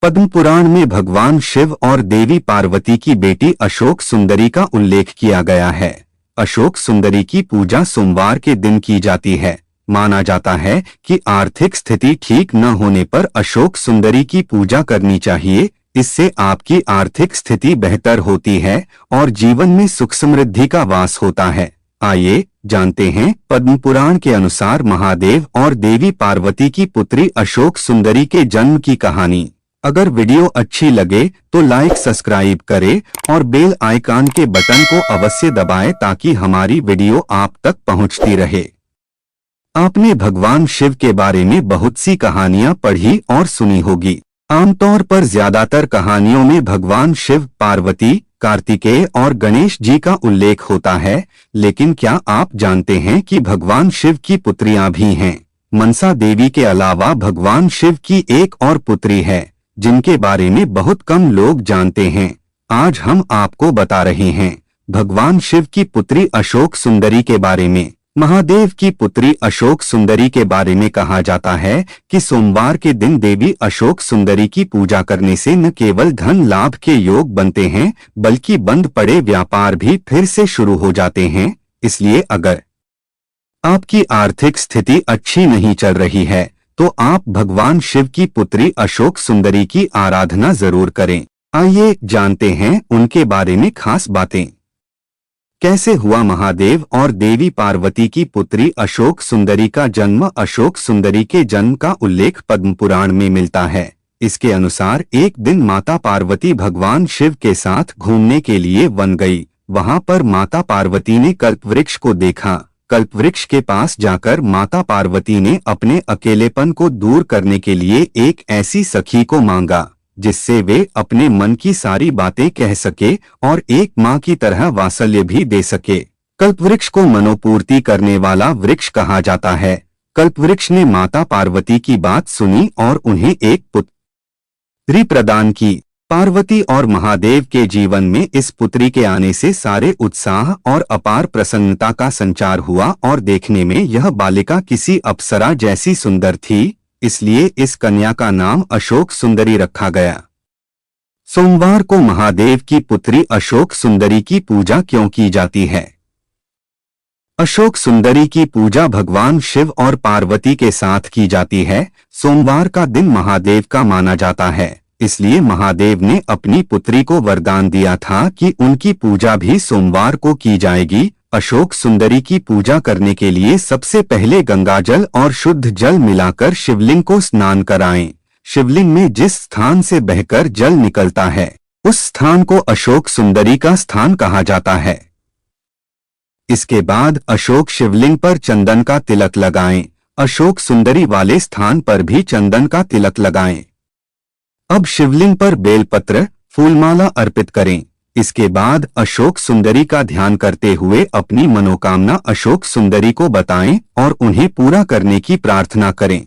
पद्म पुराण में भगवान शिव और देवी पार्वती की बेटी अशोक सुंदरी का उल्लेख किया गया है। अशोक सुंदरी की पूजा सोमवार के दिन की जाती है। माना जाता है कि आर्थिक स्थिति ठीक न होने पर अशोक सुंदरी की पूजा करनी चाहिए। इससे आपकी आर्थिक स्थिति बेहतर होती है और जीवन में सुख समृद्धि का वास होता है। आइए जानते हैं पद्म पुराण के अनुसार महादेव और देवी पार्वती की पुत्री अशोक सुंदरी के जन्म की कहानी। अगर वीडियो अच्छी लगे तो लाइक सब्सक्राइब करें और बेल आइकन के बटन को अवश्य दबाएं ताकि हमारी वीडियो आप तक पहुंचती रहे। आपने भगवान शिव के बारे में बहुत सी कहानियां पढ़ी और सुनी होगी। आमतौर पर ज्यादातर कहानियों में भगवान शिव, पार्वती, कार्तिकेय और गणेश जी का उल्लेख होता है, लेकिन क्या आप जानते हैं कि भगवान शिव की पुत्रियां भी हैं? मनसा देवी के अलावा भगवान शिव की एक और पुत्री है जिनके बारे में बहुत कम लोग जानते हैं। आज हम आपको बता रहे हैं भगवान शिव की पुत्री अशोक सुंदरी के बारे में। महादेव की पुत्री अशोक सुंदरी के बारे में कहा जाता है कि सोमवार के दिन देवी अशोक सुंदरी की पूजा करने से न केवल धन लाभ के योग बनते हैं बल्कि बंद पड़े व्यापार भी फिर से शुरू हो जाते हैं। इसलिए अगर आपकी आर्थिक स्थिति अच्छी नहीं चल रही है तो आप भगवान शिव की पुत्री अशोक सुंदरी की आराधना जरूर करें। आइए जानते हैं उनके बारे में खास बातें। कैसे हुआ महादेव और देवी पार्वती की पुत्री अशोक सुंदरी का जन्म? अशोक सुंदरी के जन्म का उल्लेख पद्म पुराण में मिलता है। इसके अनुसार एक दिन माता पार्वती भगवान शिव के साथ घूमने के लिए वन गई। वहां पर माता पार्वती ने कल्पवृक्ष को देखा। कल्पवृक्ष के पास जाकर माता पार्वती ने अपने अकेलेपन को दूर करने के लिए एक ऐसी सखी को मांगा जिससे वे अपने मन की सारी बातें कह सके और एक माँ की तरह वात्सल्य भी दे सके। कल्पवृक्ष को मनोपूर्ति करने वाला वृक्ष कहा जाता है। कल्पवृक्ष ने माता पार्वती की बात सुनी और उन्हें एक पुत्री प्रदान की। पार्वती और महादेव के जीवन में इस पुत्री के आने से सारे उत्साह और अपार प्रसन्नता का संचार हुआ और देखने में यह बालिका किसी अप्सरा जैसी सुंदर थी, इसलिए इस कन्या का नाम अशोक सुंदरी रखा गया। सोमवार को महादेव की पुत्री अशोक सुंदरी की पूजा क्यों की जाती है? अशोक सुंदरी की पूजा भगवान शिव और पार्वती के साथ की जाती है। सोमवार का दिन महादेव का माना जाता है, इसलिए महादेव ने अपनी पुत्री को वरदान दिया था कि उनकी पूजा भी सोमवार को की जाएगी। अशोक सुंदरी की पूजा करने के लिए सबसे पहले गंगाजल और शुद्ध जल मिलाकर शिवलिंग को स्नान कराएं। शिवलिंग में जिस स्थान से बहकर जल निकलता है उस स्थान को अशोक सुंदरी का स्थान कहा जाता है। इसके बाद अशोक शिवलिंग पर चंदन का तिलक लगाएं। अशोक सुंदरी वाले स्थान पर भी चंदन का तिलक लगाएं। अब शिवलिंग पर बेलपत्र, फूलमाला अर्पित करें। इसके बाद अशोक सुंदरी का ध्यान करते हुए अपनी मनोकामना अशोक सुंदरी को बताएं और उन्हें पूरा करने की प्रार्थना करें।